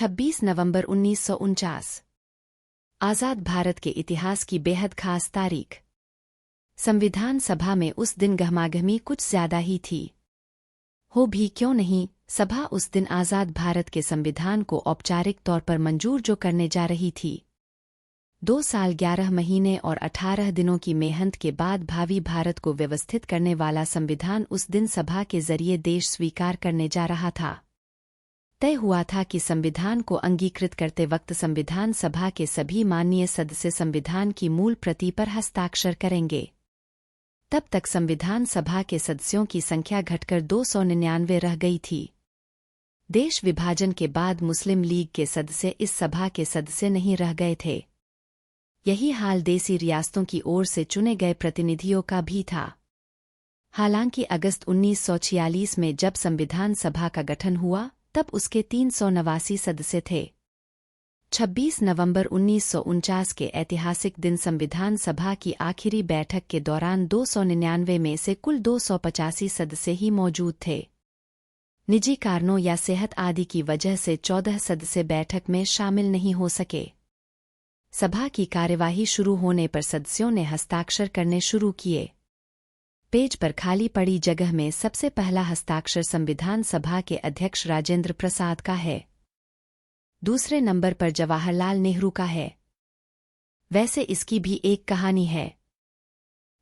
26 नवंबर 1949। आज़ाद भारत के इतिहास की बेहद खास तारीख। संविधान सभा में उस दिन गहमागहमी कुछ ज्यादा ही थी। हो भी क्यों नहीं, सभा उस दिन आज़ाद भारत के संविधान को औपचारिक तौर पर मंजूर जो करने जा रही थी। 2 साल 11 महीने और 18 दिनों की मेहनत के बाद भावी भारत को व्यवस्थित करने वाला संविधान उस दिन सभा के जरिए देश स्वीकार करने जा रहा था। तय हुआ था कि संविधान को अंगीकृत करते वक्त संविधान सभा के सभी माननीय सदस्य संविधान की मूल प्रति पर हस्ताक्षर करेंगे। तब तक संविधान सभा के सदस्यों की संख्या घटकर 299 रह गई थी। देश विभाजन के बाद मुस्लिम लीग के सदस्य इस सभा के सदस्य नहीं रह गए थे। यही हाल देसी रियासतों की ओर से चुने गए प्रतिनिधियों का भी था। हालांकि अगस्त 1946 में जब संविधान सभा का गठन हुआ तब उसके 389 सदस्य थे। 26 नवंबर 1949 के ऐतिहासिक दिन संविधान सभा की आखिरी बैठक के दौरान 299 में से कुल 285 सदस्य ही मौजूद थे। निजी कारणों या सेहत आदि की वजह से 14 सदस्य बैठक में शामिल नहीं हो सके। सभा की कार्यवाही शुरू होने पर सदस्यों ने हस्ताक्षर करने शुरू किए। पेज पर खाली पड़ी जगह में सबसे पहला हस्ताक्षर संविधान सभा के अध्यक्ष राजेंद्र प्रसाद का है। दूसरे नंबर पर जवाहरलाल नेहरू का है। वैसे इसकी भी एक कहानी है।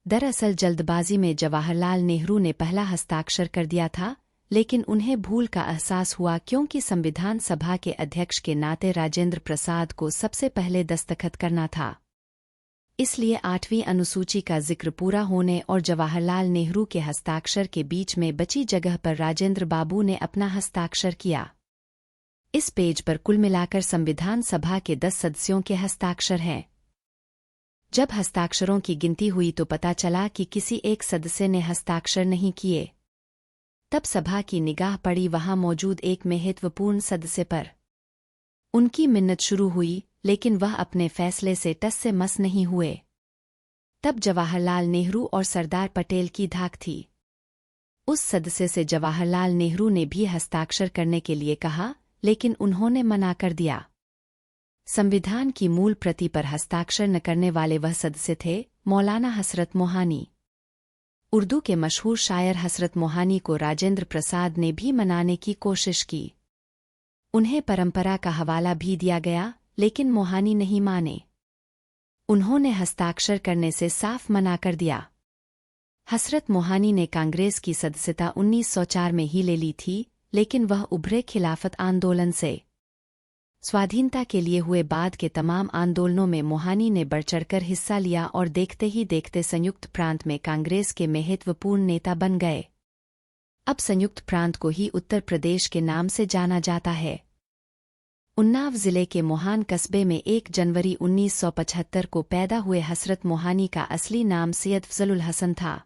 दरअसल जल्दबाजी में जवाहरलाल नेहरू ने पहला हस्ताक्षर कर दिया था, लेकिन उन्हें भूल का एहसास हुआ क्योंकि संविधान सभा के अध्यक्ष के नाते राजेंद्र प्रसाद को सबसे पहले दस्तखत करना था। इसलिए 8वीं अनुसूची का जिक्र पूरा होने और जवाहरलाल नेहरू के हस्ताक्षर के बीच में बची जगह पर राजेंद्र बाबू ने अपना हस्ताक्षर किया। इस पेज पर कुल मिलाकर संविधान सभा के 10 सदस्यों के हस्ताक्षर हैं। जब हस्ताक्षरों की गिनती हुई तो पता चला कि किसी एक सदस्य ने हस्ताक्षर नहीं किए। तब सभा की निगाह पड़ी वहां मौजूद एक महत्वपूर्ण सदस्य पर। उनकी मिन्नत शुरू हुई, लेकिन वह अपने फैसले से टस से मस नहीं हुए। तब जवाहरलाल नेहरू और सरदार पटेल की धाक थी। उस सदस्य से जवाहरलाल नेहरू ने भी हस्ताक्षर करने के लिए कहा, लेकिन उन्होंने मना कर दिया। संविधान की मूल प्रति पर हस्ताक्षर न करने वाले वह सदस्य थे मौलाना हसरत मोहानी। उर्दू के मशहूर शायर हसरत मोहानी को राजेंद्र प्रसाद ने भी मनाने की कोशिश की। उन्हें परंपरा का हवाला भी दिया गया, लेकिन मोहानी नहीं माने। उन्होंने हस्ताक्षर करने से साफ मना कर दिया। हसरत मोहानी ने कांग्रेस की सदस्यता 1904 में ही ले ली थी, लेकिन वह उभरे खिलाफत आंदोलन से। स्वाधीनता के लिए हुए बाद के तमाम आंदोलनों में मोहानी ने बढ़-चढ़कर हिस्सा लिया और देखते ही देखते संयुक्त प्रांत में कांग्रेस के महत्वपूर्ण नेता बन गए। अब संयुक्त प्रांत को ही उत्तर प्रदेश के नाम से जाना जाता है। उन्नाव जिले के मोहान कस्बे में 1 जनवरी 1975 को पैदा हुए हसरत मोहानी का असली नाम सैयद फजलुल हसन था।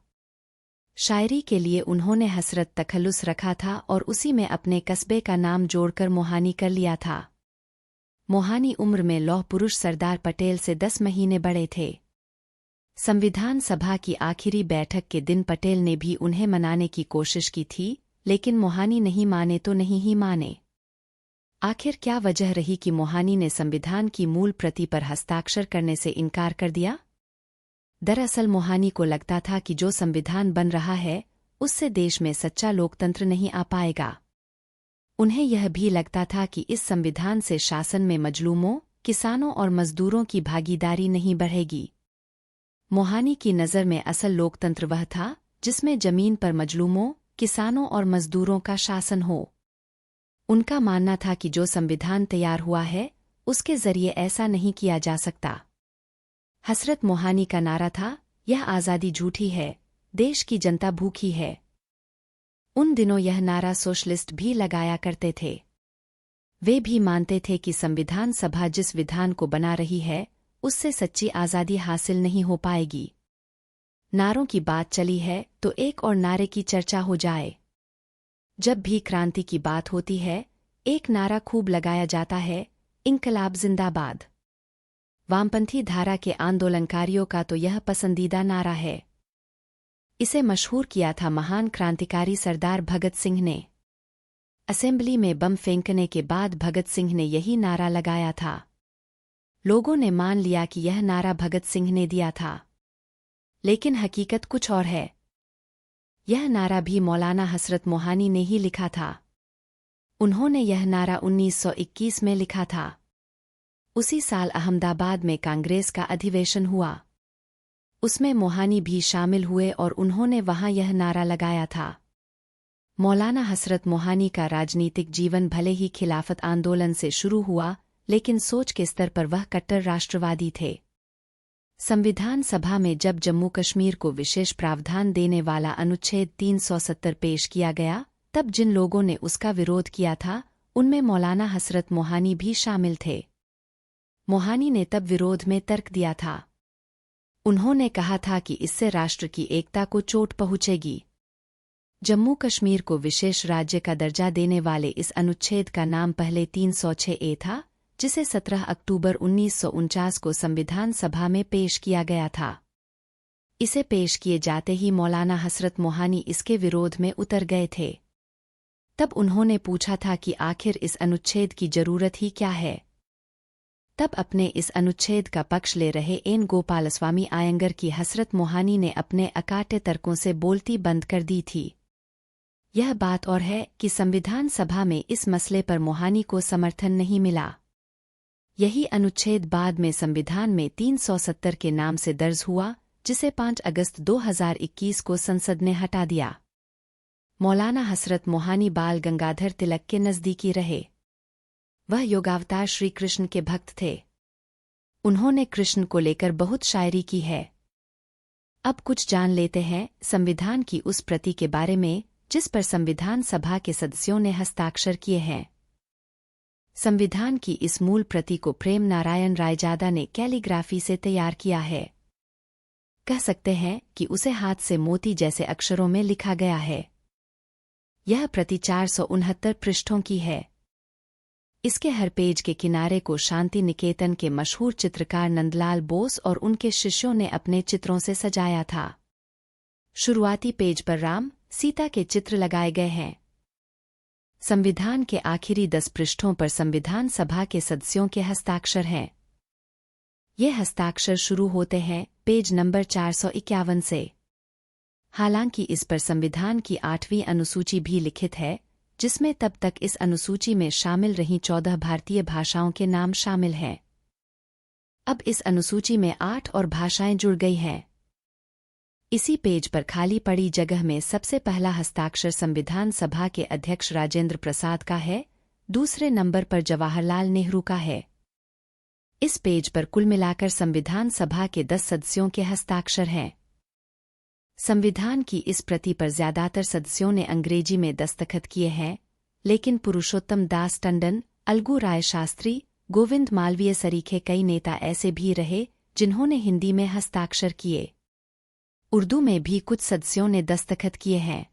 शायरी के लिए उन्होंने हसरत तखल्लुस रखा था और उसी में अपने कस्बे का नाम जोड़कर मोहानी कर लिया था। मोहानी उम्र में लौह पुरुष सरदार पटेल से 10 महीने बड़े थे। संविधान सभा की आखिरी बैठक के दिन पटेल ने भी उन्हें मनाने की कोशिश की थी, लेकिन मोहानी नहीं माने तो नहीं ही माने। आखिर क्या वजह रही कि मोहानी ने संविधान की मूल प्रति पर हस्ताक्षर करने से इनकार कर दिया? दरअसल मोहानी को लगता था कि जो संविधान बन रहा है, उससे देश में सच्चा लोकतंत्र नहीं आ पाएगा। उन्हें यह भी लगता था कि इस संविधान से शासन में मजलूमों, किसानों और मजदूरों की भागीदारी नहीं बढ़ेगी। मोहानी की नज़र में असल लोकतंत्र वह था जिसमें जमीन पर मजलूमों, किसानों और मजदूरों का शासन हो। उनका मानना था कि जो संविधान तैयार हुआ है, उसके जरिए ऐसा नहीं किया जा सकता। हसरत मोहानी का नारा था, यह आज़ादी झूठी है, देश की जनता भूखी है। उन दिनों यह नारा सोशलिस्ट भी लगाया करते थे। वे भी मानते थे कि संविधान सभा जिस विधान को बना रही है, उससे सच्ची आज़ादी हासिल नहीं हो पाएगी। नारों की बात चली है तो एक और नारे की चर्चा हो जाए। जब भी क्रांति की बात होती है, एक नारा खूब लगाया जाता है, इंकलाब जिंदाबाद। वामपंथी धारा के आंदोलनकारियों का तो यह पसंदीदा नारा है। इसे मशहूर किया था महान क्रांतिकारी सरदार भगत सिंह ने। असेंबली में बम फेंकने के बाद भगत सिंह ने यही नारा लगाया था। लोगों ने मान लिया कि यह नारा भगत सिंह ने दिया था, लेकिन हकीकत कुछ और है। यह नारा भी मौलाना हसरत मोहानी ने ही लिखा था। उन्होंने यह नारा 1921 में लिखा था। उसी साल अहमदाबाद में कांग्रेस का अधिवेशन हुआ। उसमें मोहानी भी शामिल हुए और उन्होंने वहां यह नारा लगाया था। मौलाना हसरत मोहानी का राजनीतिक जीवन भले ही खिलाफत आंदोलन से शुरू हुआ, लेकिन सोच के स्तर पर वह कट्टर राष्ट्रवादी थे। संविधान सभा में जब जम्मू कश्मीर को विशेष प्रावधान देने वाला अनुच्छेद 370 पेश किया गया, तब जिन लोगों ने उसका विरोध किया था, उनमें मौलाना हसरत मोहानी भी शामिल थे। मोहानी ने तब विरोध में तर्क दिया था। उन्होंने कहा था कि इससे राष्ट्र की एकता को चोट पहुंचेगी। जम्मू कश्मीर को विशेष राज्य का दर्जा देने वाले इस अनुच्छेद का नाम पहले 306A था, जिसे 17 अक्टूबर 1949 को संविधान सभा में पेश किया गया था। इसे पेश किए जाते ही मौलाना हसरत मोहानी इसके विरोध में उतर गए थे। तब उन्होंने पूछा था कि आखिर इस अनुच्छेद की जरूरत ही क्या है। तब अपने इस अनुच्छेद का पक्ष ले रहे एन गोपालस्वामी आयंगर की हसरत मोहानी ने अपने अकाट्य तर्कों से बोलती बंद कर दी थी। यह बात और है कि संविधान सभा में इस मसले पर मोहानी को समर्थन नहीं मिला। यही अनुच्छेद बाद में संविधान में 370 के नाम से दर्ज हुआ, जिसे 5 अगस्त 2021 को संसद ने हटा दिया। मौलाना हसरत मोहानी बाल गंगाधर तिलक के नजदीकी रहे। वह योगावतार श्री कृष्ण के भक्त थे। उन्होंने कृष्ण को लेकर बहुत शायरी की है। अब कुछ जान लेते हैं संविधान की उस प्रति के बारे में जिस पर संविधान सभा के सदस्यों ने हस्ताक्षर किए हैं। संविधान की इस मूल प्रति को प्रेम नारायण रायजादा ने कैलीग्राफी से तैयार किया है। कह सकते हैं कि उसे हाथ से मोती जैसे अक्षरों में लिखा गया है। यह प्रति 469 पृष्ठों की है। इसके हर पेज के किनारे को शांति निकेतन के मशहूर चित्रकार नंदलाल बोस और उनके शिष्यों ने अपने चित्रों से सजाया था। शुरुआती पेज पर राम, सीता के चित्र लगाए गए हैं। संविधान के आखिरी 10 पृष्ठों पर संविधान सभा के सदस्यों के हस्ताक्षर हैं। ये हस्ताक्षर शुरू होते हैं पेज नंबर 451 से। हालांकि इस पर संविधान की 8वीं अनुसूची भी लिखित है, जिसमें तब तक इस अनुसूची में शामिल रहीं 14 भारतीय भाषाओं के नाम शामिल हैं। अब इस अनुसूची में 8 और भाषाएं जुड़ गई हैं। इसी पेज पर खाली पड़ी जगह में सबसे पहला हस्ताक्षर संविधान सभा के अध्यक्ष राजेंद्र प्रसाद का है, दूसरे नंबर पर जवाहरलाल नेहरू का है। इस पेज पर कुल मिलाकर संविधान सभा के 10 सदस्यों के हस्ताक्षर हैं। संविधान की इस प्रति पर ज्यादातर सदस्यों ने अंग्रेजी में दस्तखत किए हैं, लेकिन पुरुषोत्तम दास टंडन, अलगू राय शास्त्री, गोविंद मालवीय सरीखे कई नेता ऐसे भी रहे जिन्होंने हिंदी में हस्ताक्षर किए। उर्दू में भी कुछ सदस्यों ने दस्तखत किए हैं।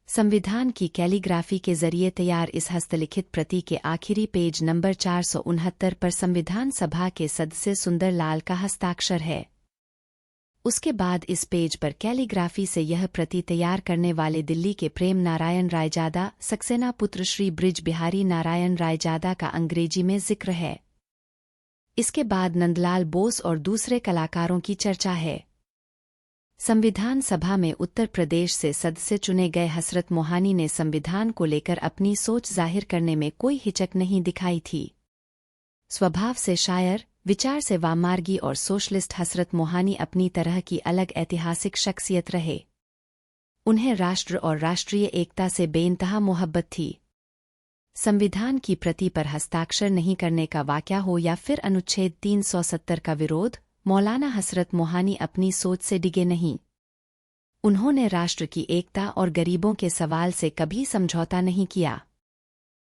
संविधान की कैलीग्राफी के जरिए तैयार इस हस्तलिखित प्रति के आखिरी पेज नंबर 469 पर संविधान सभा के सदस्य सुंदर लाल का हस्ताक्षर है। उसके बाद इस पेज पर कैलीग्राफी से यह प्रति तैयार करने वाले दिल्ली के प्रेम नारायण रायजादा, सक्सेना पुत्र श्री ब्रिज बिहारी नारायण रायजादा का अंग्रेजी में जिक्र है। इसके बाद नंदलाल बोस और दूसरे कलाकारों की चर्चा है। संविधान सभा में उत्तर प्रदेश से सदस्य चुने गए हसरत मोहानी ने संविधान को लेकर अपनी सोच जाहिर करने में कोई हिचक नहीं दिखाई थी। स्वभाव से शायर, विचार से वाममार्गी और सोशलिस्ट हसरत मोहानी अपनी तरह की अलग ऐतिहासिक शख्सियत रहे। उन्हें राष्ट्र और राष्ट्रीय एकता से बेइंतहा मोहब्बत थी। संविधान की प्रति पर हस्ताक्षर नहीं करने का वाकया हो या फिर अनुच्छेद 370 का विरोध, मौलाना हसरत मोहानी अपनी सोच से डिगे नहीं। उन्होंने राष्ट्र की एकता और गरीबों के सवाल से कभी समझौता नहीं किया।